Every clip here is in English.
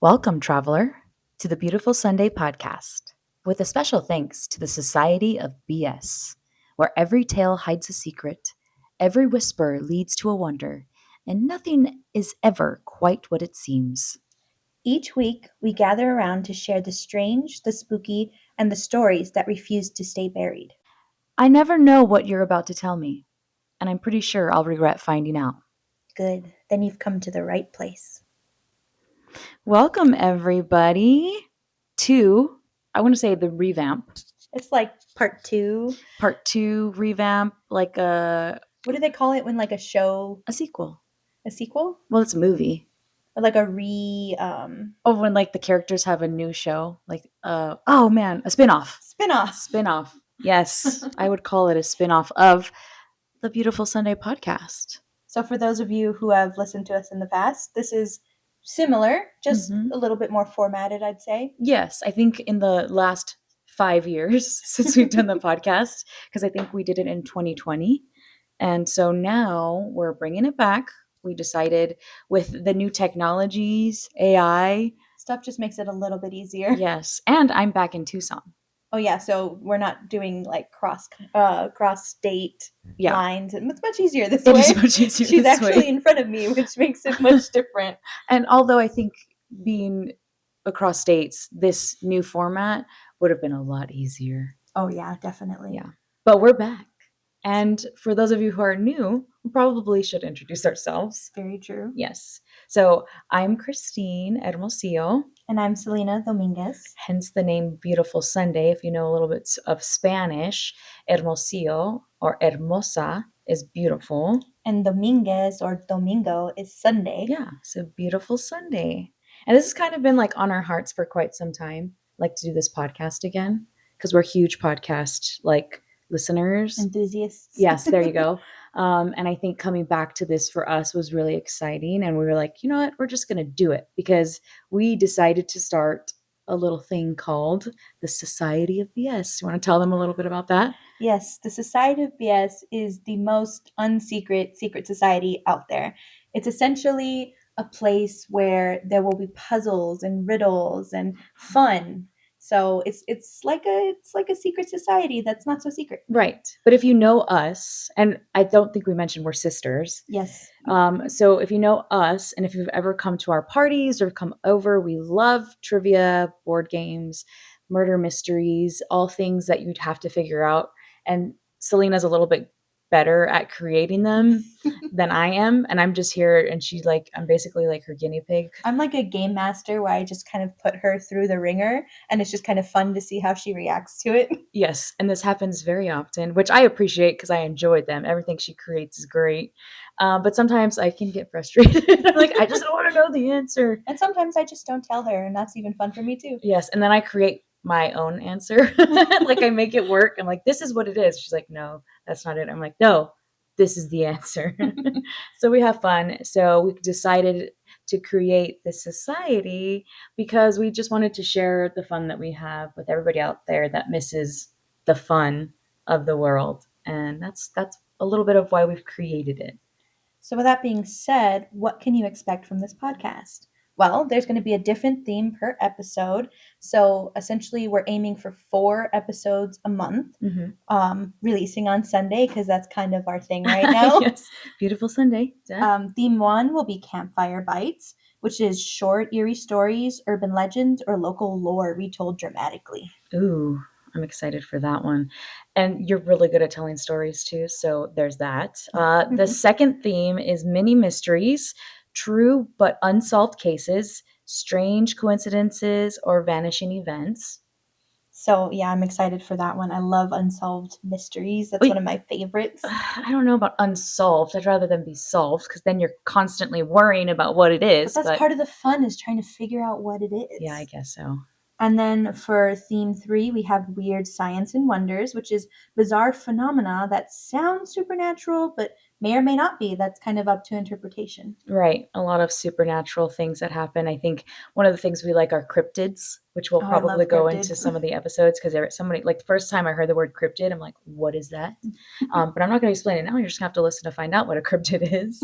Welcome, traveler, to the Beautiful Sunday podcast, with a special thanks to the Society of BS, where every tale hides a secret, every whisper leads to a wonder, and nothing is ever quite what it seems. Each week, we gather around to share the strange, the spooky, and the stories that refuse to stay buried. I never know what you're about to tell me, and I'm pretty sure I'll regret finding out. Good, then you've come to the right place. Welcome, everybody, to, I want to say, the revamp. It's like part 2. Part 2 revamp, like What do they call it when like a show, a sequel. a sequel? Well, it's a movie. Or like a Oh, when like the characters have a new show, like oh man, a spin-off. spin-off. Yes, I would call it a spin-off of the Beautiful Sunday podcast. So for those of you who have listened to us in the past, this is similar, just a little bit more formatted, I'd say. Yes, I think in the last 5 years since we've done the podcast, because I think we did it in 2020. And so now we're bringing it back. We decided with the new technologies, AI. Stuff just makes it a little bit easier. Yes, and I'm back in Tucson. Oh yeah, so we're not doing like cross state lines. It's much easier this way. It is much easier She's this actually way. in front of me, which makes it much different. And although I think being across states, this new format would have been a lot easier. Oh yeah, definitely. Yeah. But we're back. And for those of you who are new, we probably should introduce ourselves. Very true. Yes. So I'm Kristin Hermosillo. And I'm Seleena Dominguez. Hence the name Beautiful Sunday. If you know a little bit of Spanish, Hermosillo or Hermosa is beautiful. And Dominguez or Domingo is Sunday. Yeah, so Beautiful Sunday. And this has kind of been like on our hearts for quite some time, like to do this podcast again, because we're huge podcast like listeners. Enthusiasts. Yes, there you go. And I think coming back to this for us was really exciting. And we were like, you know what, we're just going to do it because we decided to start a little thing called the Society of BS. You want to tell them a little bit about that? Yes, the Society of BS is the most unsecret secret society out there. It's essentially a place where there will be puzzles and riddles and fun. So it's like a secret society that's not so secret. Right. But if you know us, and I don't think we mentioned we're sisters. Yes. So if you know us and if you've ever come to our parties or come over, we love trivia, board games, murder mysteries, all things that you'd have to figure out. And Selena's a little bit better at creating them than I am. And I'm just here and I'm basically like her guinea pig. I'm like a game master where I just kind of put her through the ringer and it's just kind of fun to see how she reacts to it. Yes. And this happens very often, which I appreciate because I enjoy them. Everything she creates is great. But sometimes I can get frustrated. I'm like, I just don't want to know the answer. And sometimes I just don't tell her and that's even fun for me too. Yes. And then I create my own answer. Like I make it work. I'm like, this is what it is. She's like, no, that's not it. I'm like, no, this is the answer. So we have fun. So we decided to create this society because we just wanted to share the fun that we have with everybody out there that misses the fun of the world. And that's a little bit of why we've created it. So with that being said, what can you expect from this podcast? Well, there's going to be a different theme per episode. So essentially, we're aiming for 4 episodes a month, releasing on Sunday because that's kind of our thing right now. Yes, Beautiful Sunday. Theme 1 will be Campfire Bites, which is short, eerie stories, urban legends, or local lore retold dramatically. Ooh, I'm excited for that one. And you're really good at telling stories too. So there's that. The second theme is mini mysteries. True but unsolved cases, strange coincidences, or vanishing events. So, yeah, I'm excited for that one. I love unsolved mysteries. That's one of my favorites. I don't know about unsolved. I'd rather them be solved because then you're constantly worrying about what it is. But that's part of the fun is trying to figure out what it is. Yeah, I guess so. And then for theme 3, we have Weird Science and Wonders, which is bizarre phenomena that sound supernatural, but may or may not be. That's kind of up to interpretation. Right. A lot of supernatural things that happen. I think one of the things we like are cryptids, which we'll probably go into some of the episodes because somebody, like the first time I heard the word cryptid, I'm like, what is that? But I'm not going to explain it now. You're just going to have to listen to find out what a cryptid is.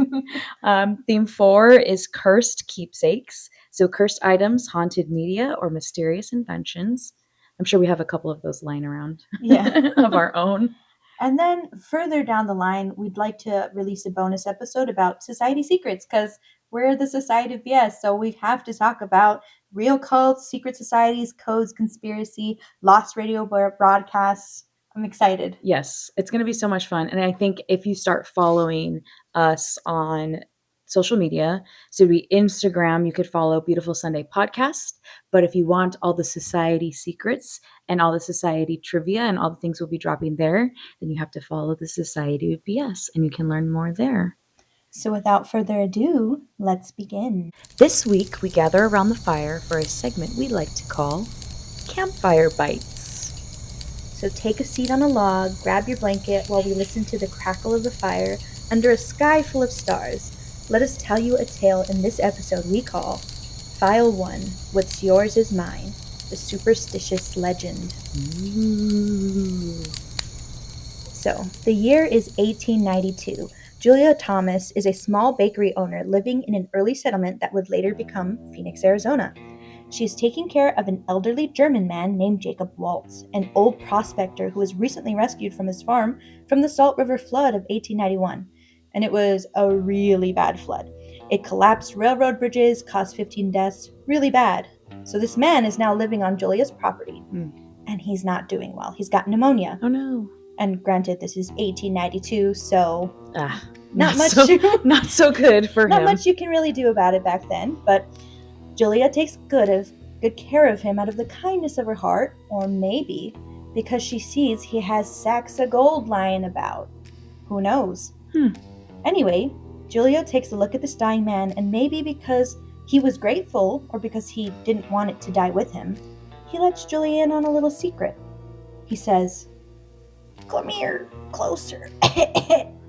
Theme 4 is cursed keepsakes. So cursed items, haunted media, or mysterious inventions. I'm sure we have a couple of those lying around Yeah. of our own. And then further down the line, we'd like to release a bonus episode about society secrets because we're the Society of BS. So we have to talk about real cults, secret societies, codes, conspiracy, lost radio broadcasts. I'm excited. Yes, it's going to be so much fun. And I think if you start following us on social media, so we Instagram, you could follow Beautiful Sunday Podcast. But if you want all the society secrets and all the society trivia and all the things we'll be dropping there, then you have to follow the Society of BS and you can learn more there. So without further ado, let's begin. This week, we gather around the fire for a segment we like to call Campfire Bites. So take a seat on a log, grab your blanket while we listen to the crackle of the fire under a sky full of stars. Let us tell you a tale in this episode we call File 1, What's Yours is Mine, the Superstitious Legend. Ooh. So, the year is 1892. Julia Thomas is a small bakery owner living in an early settlement that would later become Phoenix, Arizona. She is taking care of an elderly German man named Jacob Waltz, an old prospector who was recently rescued from his farm from the Salt River flood of 1891. And it was a really bad flood. It collapsed railroad bridges, caused 15 deaths, really bad. So this man is now living on Julia's property, and he's not doing well. He's got pneumonia. Oh no. And granted, this is 1892, so not much. Not so good for him. Not much you can really do about it back then, but Julia takes good care of him out of the kindness of her heart, or maybe because she sees he has sacks of gold lying about. Who knows? Anyway, Julia takes a look at this dying man, and maybe because he was grateful, or because he didn't want it to die with him, he lets Julia in on a little secret. He says, "Come here, closer,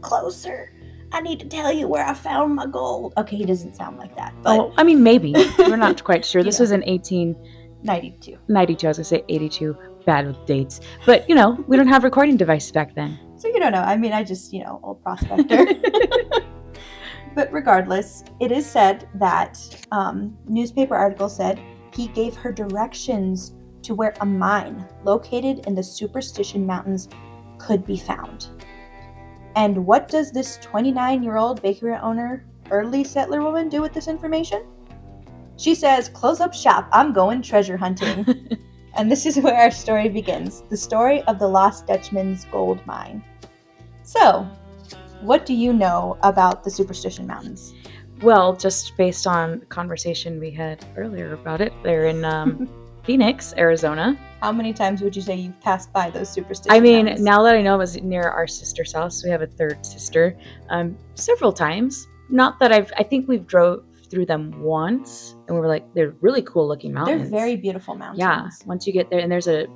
closer. I need to tell you where I found my gold." Okay, he doesn't sound like that, but I mean, maybe. We're not quite sure. This was in 1892. 92. I was going to say 82. Bad with dates. But, we don't have recording devices back then. So you don't know. I mean, I just, old prospector. But regardless, it is said that newspaper article said he gave her directions to where a mine located in the Superstition Mountains could be found. And what does this 29-year-old bakery owner, early settler woman do with this information? She says, "Close up shop, I'm going treasure hunting." And this is where our story begins, the story of the Lost Dutchman's gold mine. So, what do you know about the Superstition Mountains? Well, just based on the conversation we had earlier about it, they're in Phoenix, Arizona. How many times would you say you've passed by those Superstition Mountains? Now that I know it was near our sister's house, we have a third sister, several times. Not that I think we've drove through them once, and we were like, they're really cool looking mountains. They're very beautiful mountains. Yeah, once you get there, and there's a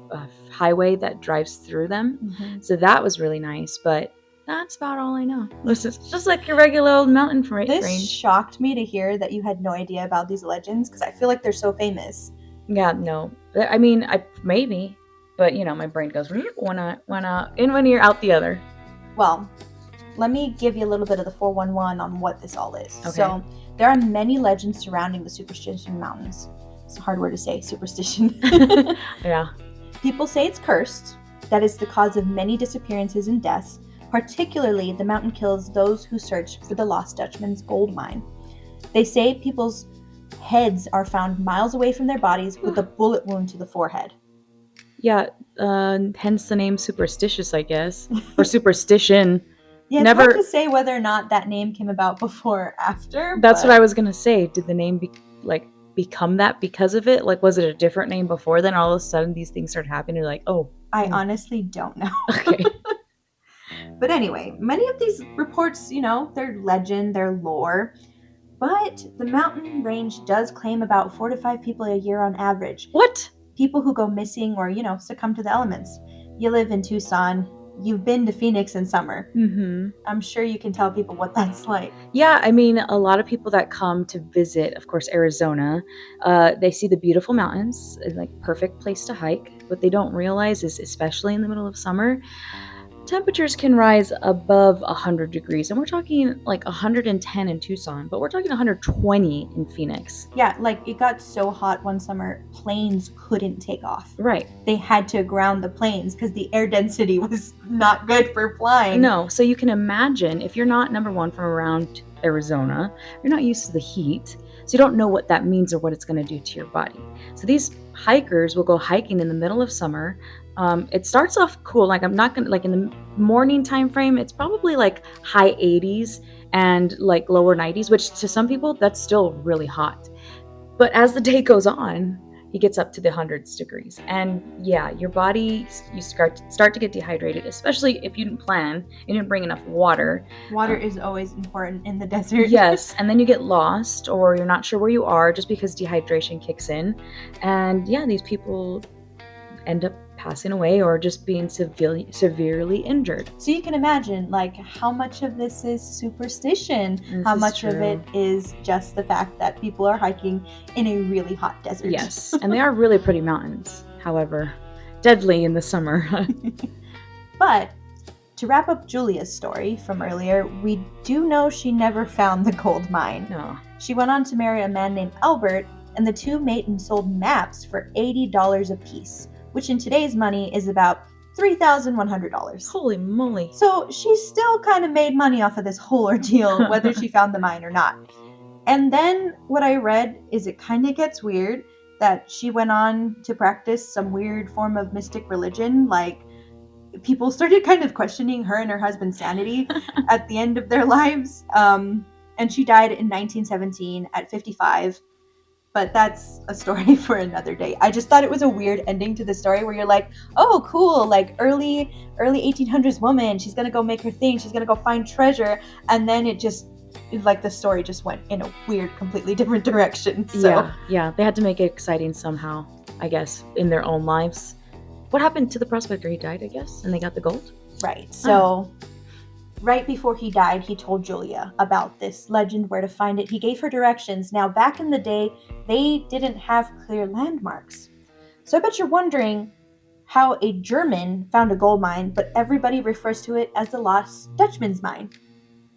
highway that drives through them. Mm-hmm. So that was really nice, but that's about all I know. It's just like your regular old mountain range. This shocked me to hear that you had no idea about these legends, because I feel like they're so famous. Yeah, no. I mean, maybe, but my brain goes one in one ear, out the other. Well, let me give you a little bit of the 411 on what this all is. Okay. So, there are many legends surrounding the Superstition Mountains. It's a hard word to say, superstition. Yeah. People say it's cursed, that it's the cause of many disappearances and deaths. Particularly, the mountain kills those who search for the Lost Dutchman's gold mine. They say people's heads are found miles away from their bodies with a bullet wound to the forehead. Yeah, hence the name Superstitious, I guess. Or Superstition. Yeah, it's hard to say whether or not that name came about before or after. That's what I was going to say. Did the name become that because of it? Like, was it a different name before then? All of a sudden, these things started happening. You're like, oh. I honestly don't know. Okay. But anyway, many of these reports, they're legend, they're lore. But the mountain range does claim about 4 to 5 people a year on average. What? People who go missing or, succumb to the elements. You live in Tucson. You've been to Phoenix in summer. Mm-hmm. I'm sure you can tell people what that's like. Yeah, I mean, a lot of people that come to visit, of course, Arizona, they see the beautiful mountains, like perfect place to hike. What they don't realize is, especially in the middle of summer, temperatures can rise above 100 degrees, and we're talking like 110 in Tucson, but we're talking 120 in Phoenix. Yeah, like it got so hot one summer, planes couldn't take off. Right. They had to ground the planes because the air density was not good for flying. No, so you can imagine if you're not, number one, from around Arizona, you're not used to the heat, so you don't know what that means or what it's going to do to your body. So these hikers will go hiking in the middle of summer. It starts off cool, like I'm not gonna, like in the morning time frame, it's probably like high 80s and like lower 90s, which to some people that's still really hot. But as the day goes on, he gets up to the hundreds degrees, and yeah, your body, you start to get dehydrated, especially if you didn't plan, you didn't bring enough water. Water is always important in the desert. Yes, and then you get lost, or you're not sure where you are just because dehydration kicks in, and yeah, these people end up passing away or just being severely injured. So you can imagine, like, how much of this is superstition, how much of it is just the fact that people are hiking in a really hot desert. Yes, and they are really pretty mountains, however, deadly in the summer. But to wrap up Julia's story from earlier, we do know she never found the gold mine. No. She went on to marry a man named Albert, and the two mate and sold maps for $80 a piece, which in today's money is about $3,100. Holy moly. So she still kind of made money off of this whole ordeal, whether she found the mine or not. And then what I read is it kind of gets weird that she went on to practice some weird form of mystic religion. Like, people started kind of questioning her and her husband's sanity at the end of their lives. And she died in 1917 at 55. But that's a story for another day. I just thought it was a weird ending to the story where you're like, oh, cool, like early 1800s woman, she's going to go make her thing, she's going to go find treasure. And then it just, like, the story just went in a weird, completely different direction. So Yeah, they had to make it exciting somehow, I guess, in their own lives. What happened to the prospector? He died, I guess, and they got the gold? Right. So right before he died, he told Julia about this legend, where to find it. He gave her directions. Now, back in the day, they didn't have clear landmarks. So I bet you're wondering how a German found a gold mine, but everybody refers to it as the Lost Dutchman's Mine.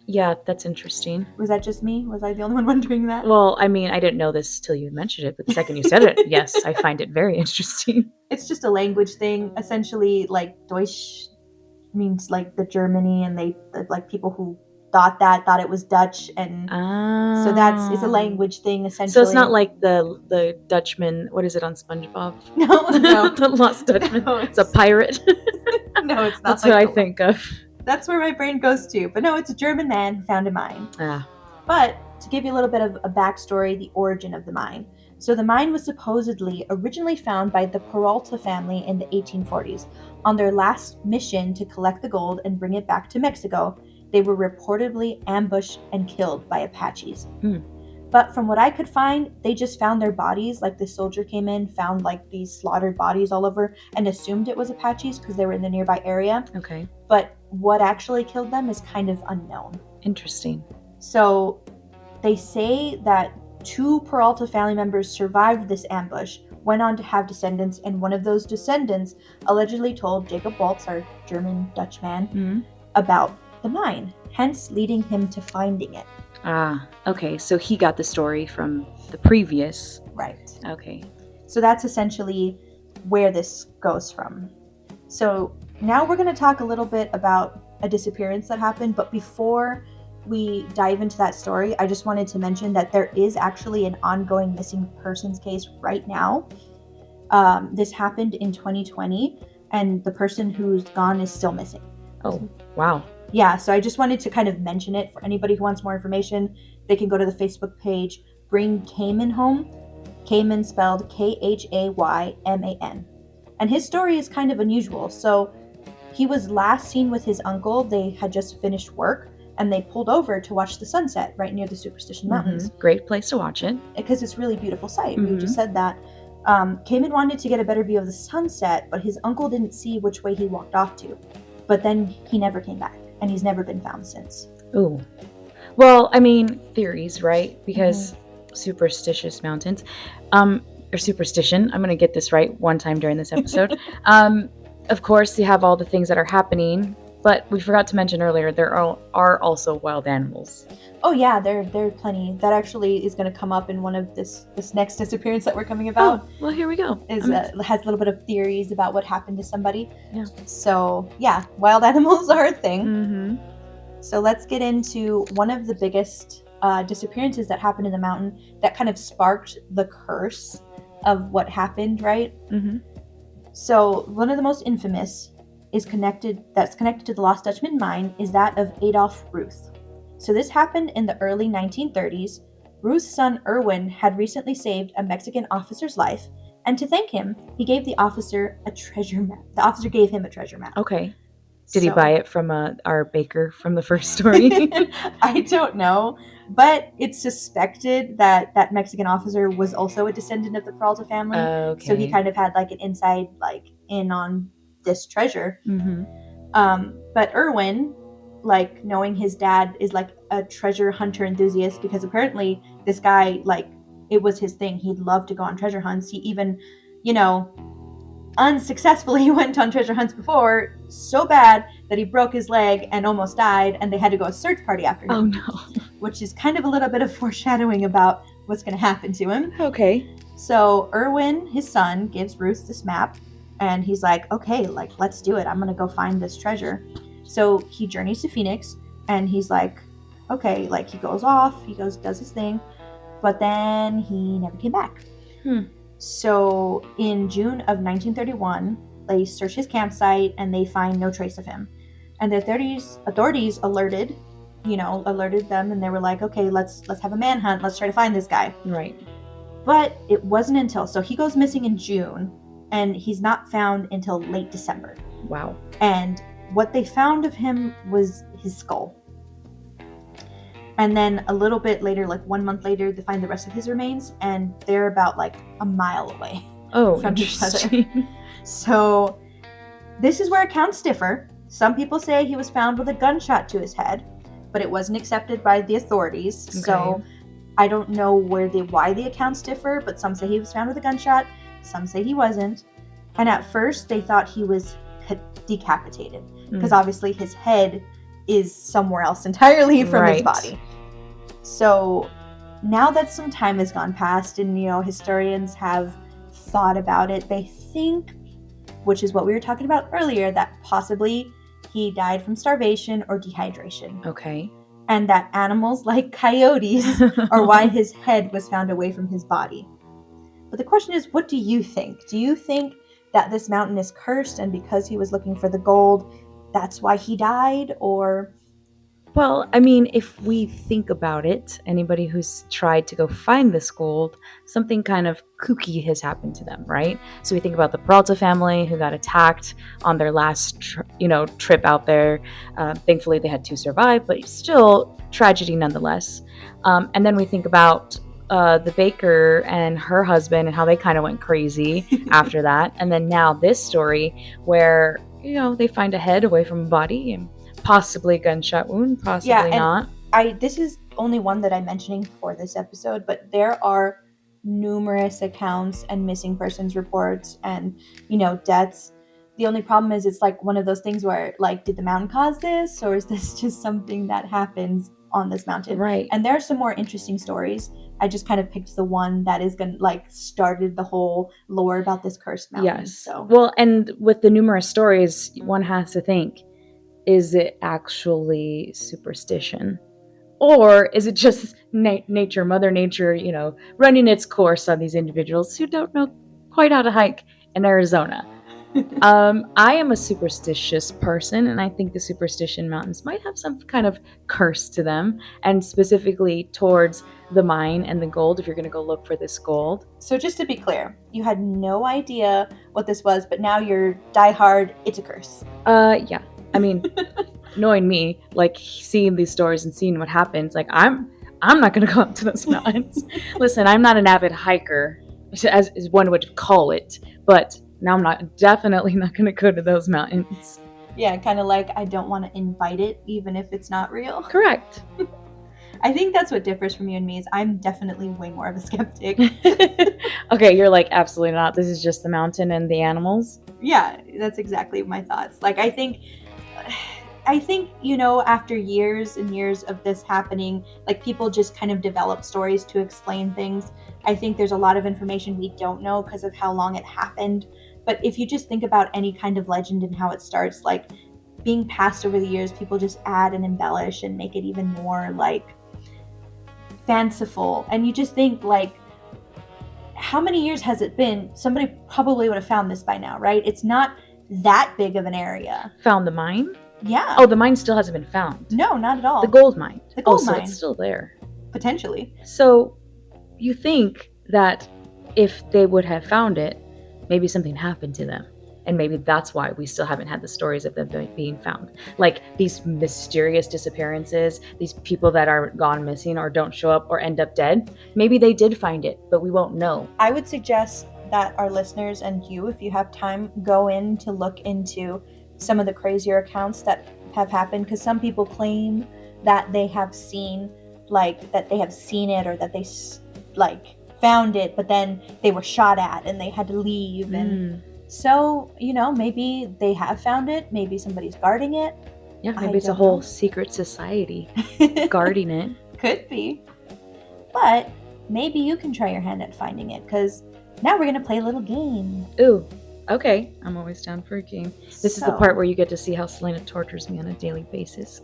Yeah, that's interesting. Was that just me? Was I the only one wondering that? Well, I mean, I didn't know this till you mentioned it, but the second you said it, yes, I find it very interesting. It's just a language thing. Essentially, like, Deutsch means like the Germany, and they, like, people who thought it was Dutch, and so it's a language thing, essentially. So it's not like the Dutchman, what is it on SpongeBob? No. The Lost Dutchman. No, it's a pirate. No, it's not. That's what I think of. That's where my brain goes to. But no, it's a German man who found a mine. But to give you a little bit of a backstory, the origin of the mine. So the mine was supposedly originally found by the Peralta family in the 1840s. On their last mission to collect the gold and bring it back to Mexico, they were reportedly ambushed and killed by Apaches. But from what I could find, they just found their bodies. Like, the soldier came in, found like these slaughtered bodies all over, and assumed it was Apaches because they were in the nearby area. Okay. But what actually killed them is kind of unknown. Interesting. So they say that 2 Peralta family members survived this ambush, went on to have descendants, and one of those descendants allegedly told Jacob Waltz, our German Dutchman, about the mine, hence leading him to finding it. Okay, so he got the story from the previous. Right. Okay. So that's essentially where this goes from. So now we're going to talk a little bit about a disappearance that happened, but before we dive into that story, I just wanted to mention that there is actually an ongoing missing persons case right now. This happened in 2020, and the person who's gone is still missing. Oh, wow. Yeah, so I just wanted to kind of mention it for anybody who wants more information. They can go to the Facebook page, Bring Khayman Home. Khayman spelled Khayman. And his story is kind of unusual. So he was last seen with his uncle. They had just finished work, and they pulled over to watch the sunset right near the Superstition Mountains. Great place to watch it. Because it's a really beautiful sight. We just said that. Khayman wanted to get a better view of the sunset, but his uncle didn't see which way he walked off to. But then he never came back, and he's never been found since. Ooh. Well, I mean, theories, right? Because Superstitious Mountains, or Superstition, I'm going to get this right one time during this episode. Of course, you have all the things that are happening, But we forgot to mention earlier, there are also wild animals. Oh yeah, there are plenty. That actually is going to come up in one of this next disappearance that we're coming about. Oh, well, here we go. Has a little bit of theories about what happened to somebody. Yeah. So yeah, wild animals are a thing. Mm-hmm. So let's get into one of the biggest disappearances that happened in the mountain that kind of sparked the curse of what happened, right? Mm-hmm. So one of the most infamous that's connected to the Lost Dutchman mine is that of Adolf Ruth. So this happened in the early 1930s. Ruth's son Erwin had recently saved a Mexican officer's life, and to thank him, he gave the officer a treasure map. The officer gave him a treasure map. Okay. Did he buy it from our baker from the first story? I don't know, but it's suspected that that Mexican officer was also a descendant of the Peralta family. Okay. So he kind of had like an inside in on this treasure. Mm-hmm. But Erwin, like knowing his dad is like a treasure hunter enthusiast, because apparently this guy, like, it was his thing. He'd love to go on treasure hunts. He even, unsuccessfully went on treasure hunts before, so bad that he broke his leg and almost died, and they had to go a search party after him. Oh no. Which is kind of a little bit of foreshadowing about what's going to happen to him. Okay. So Erwin, his son, gives Ruth this map, and he's like, okay, like, let's do it. I'm going to go find this treasure. So he journeys to Phoenix, and he's like, okay, like, he goes off, does his thing, but then he never came back. So in June of 1931, they search his campsite and they find no trace of him. And the authorities alerted them, and they were like, okay, let's have a manhunt. Let's try to find this guy. Right. But it wasn't until, so he goes missing in June, and he's not found until late December. Wow. And what they found of him was his skull. And then a little bit later, like 1 month later, they find the rest of his remains, and they're about like a mile away from each other. So this is where accounts differ. Some people say he was found with a gunshot to his head, but it wasn't accepted by the authorities. Okay. So I don't know why the accounts differ, but some say he was found with a gunshot, some say he wasn't. And at first they thought he was decapitated, because obviously his head is somewhere else entirely from his body. So now that some time has gone past, and historians have thought about it, they think, which is what we were talking about earlier, that possibly he died from starvation or dehydration. Okay. And that animals like coyotes are why his head was found away from his body. But the question is, what do you think? Do you think that this mountain is cursed, and because he was looking for the gold, that's why he died? Or... Well, I mean, if we think about it, anybody who's tried to go find this gold, something kind of kooky has happened to them, right? So we think about the Peralta family who got attacked on their last, trip out there. Thankfully, they had to survive, but still tragedy nonetheless. And then we think about the baker and her husband and how they kind of went crazy after that. And then now this story where, they find a head away from a body and possibly a gunshot wound, possibly not. This is only one that I'm mentioning for this episode, but there are numerous accounts and missing persons reports and, deaths. The only problem is it's like one of those things where, like, did the mountain cause this, or is this just something that happens on this mountain? Right. And there are some more interesting stories. I just kind of picked the one that is going to, started the whole lore about this cursed mountain. Yes. So. Well, and with the numerous stories, one has to think, is it actually superstition? Or is it just nature, Mother Nature, running its course on these individuals who don't know quite how to hike in Arizona? I am a superstitious person, and I think the Superstition Mountains might have some kind of curse to them, and specifically towards the mine and the gold, if you're going to go look for this gold. So just to be clear, you had no idea what this was, but now you're diehard, it's a curse. Yeah. I mean, knowing me, like, seeing these stories and seeing what happens, like, I'm not going to go up to those mountains. Listen, I'm not an avid hiker, as one would call it, but now I'm definitely not going to go to those mountains. Yeah, kind of like I don't want to invite it, even if it's not real. Correct. I think that's what differs from you and me, is I'm definitely way more of a skeptic. Okay, you're like, absolutely not. This is just the mountain and the animals. Yeah, that's exactly my thoughts. Like, I think I think, after years and years of this happening, like people just kind of develop stories to explain things. I think there's a lot of information we don't know because of how long it happened. But if you just think about any kind of legend and how it starts, like being passed over the years, people just add and embellish and make it even more like fanciful. And you just think like, how many years has it been? Somebody probably would have found this by now, right? It's not that big of an area. Found the mine? Yeah. Oh, the mine still hasn't been found. No, not at all. The gold mine. The gold so mine. It's still there. Potentially. So you think that if they would have found it, maybe something happened to them. And maybe that's why we still haven't had the stories of them being found. Like these mysterious disappearances, these people that are gone missing or don't show up or end up dead. Maybe they did find it, but we won't know. I would suggest that our listeners and you, if you have time, go in to look into some of the crazier accounts that have happened. Because some people claim that they have seen, like, that they have seen it or that they, like, found it, but then they were shot at and they had to leave. And so, maybe they have found it. Maybe somebody's guarding it. Yeah, maybe it's a whole secret society guarding it. Could be. But maybe you can try your hand at finding it, because now we're going to play a little game. Ooh, okay. I'm always down for a game. This is the part where you get to see how Seleena tortures me on a daily basis.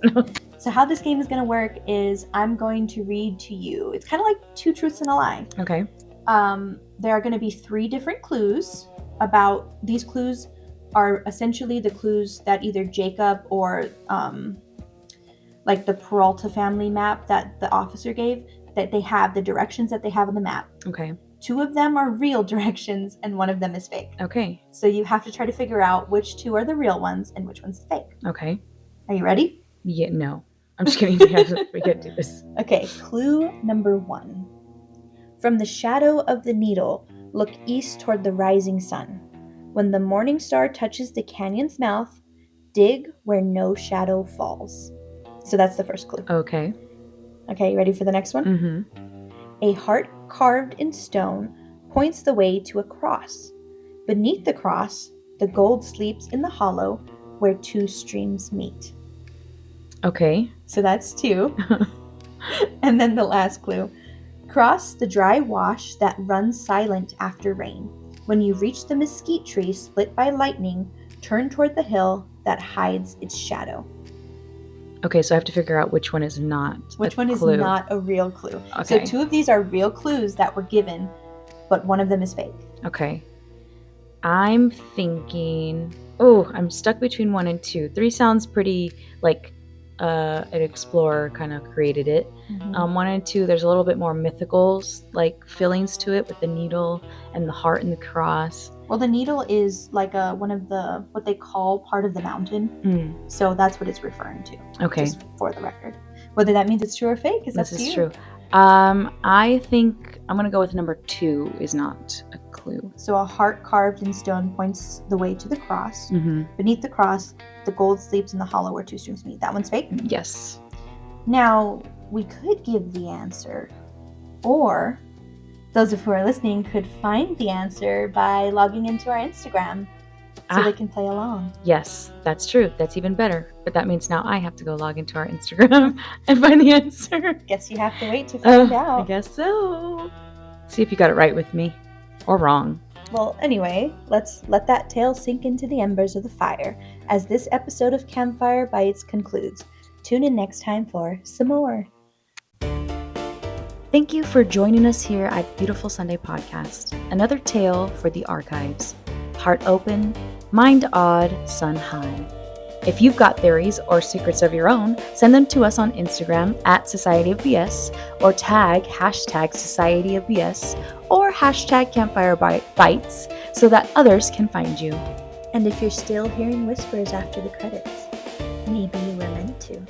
So how this game is going to work is I'm going to read to you. It's kind of like 2 truths and a lie. Okay. There are going to be 3 different clues. These clues are essentially the clues that either Jacob or like the Peralta family map that the officer gave, that they have the directions that they have on the map. Okay. 2 of them are real directions and 1 of them is fake. Okay. So you have to try to figure out which 2 are the real ones and which one's the fake. Okay. Are you ready? Yeah, no. I'm just kidding. We can't do this. Okay, clue number 1. From the shadow of the needle, look east toward the rising sun. When the morning star touches the canyon's mouth, dig where no shadow falls. So that's the first clue. Okay. Okay, you ready for the next one? Mm-hmm. A heart carved in stone points the way to a cross. Beneath the cross, the gold sleeps in the hollow where 2 streams meet. Okay. So that's 2. And then the last clue. Cross the dry wash that runs silent after rain. When you reach the mesquite tree split by lightning, turn toward the hill that hides its shadow. Okay, so I have to figure out which one is not Which one clue. is not a real clue. Okay. So 2 of these are real clues that were given, but 1 of them is fake. Okay. I'm thinking... Oh, I'm stuck between 1 and 2. 3 sounds pretty like an explorer kind of created it. Mm-hmm. 1 and 2, there's a little bit more mythical like feelings to it with the needle and the heart and the cross. Well, the needle is like one of the, what they call part of the mountain. So that's what it's referring to. Okay. Just for the record. Whether that means it's true or fake is up to you. This is true. I think I'm going to go with number 2 is not a clue. So a heart carved in stone points the way to the cross. Mm-hmm. Beneath the cross, the gold sleeps in the hollow where 2 streams meet. That one's fake? Yes. Now, we could give the answer, or those of who are listening could find the answer by logging into our Instagram so they can play along. Yes, that's true. That's even better. But that means now I have to go log into our Instagram and find the answer. Guess you have to wait to find out. I guess so. See if you got it right with me or wrong. Well, anyway, let's let that tale sink into the embers of the fire as this episode of Campfire Bites concludes. Tune in next time for some more. Thank you for joining us here at Beautiful Sunday Podcast. Another tale for the archives. Heart open, mind odd, sun high. If you've got theories or secrets of your own, send them to us on Instagram at Society of BS or tag #Society of BS or #Campfire Bites so that others can find you. And if you're still hearing whispers after the credits, maybe you were meant to.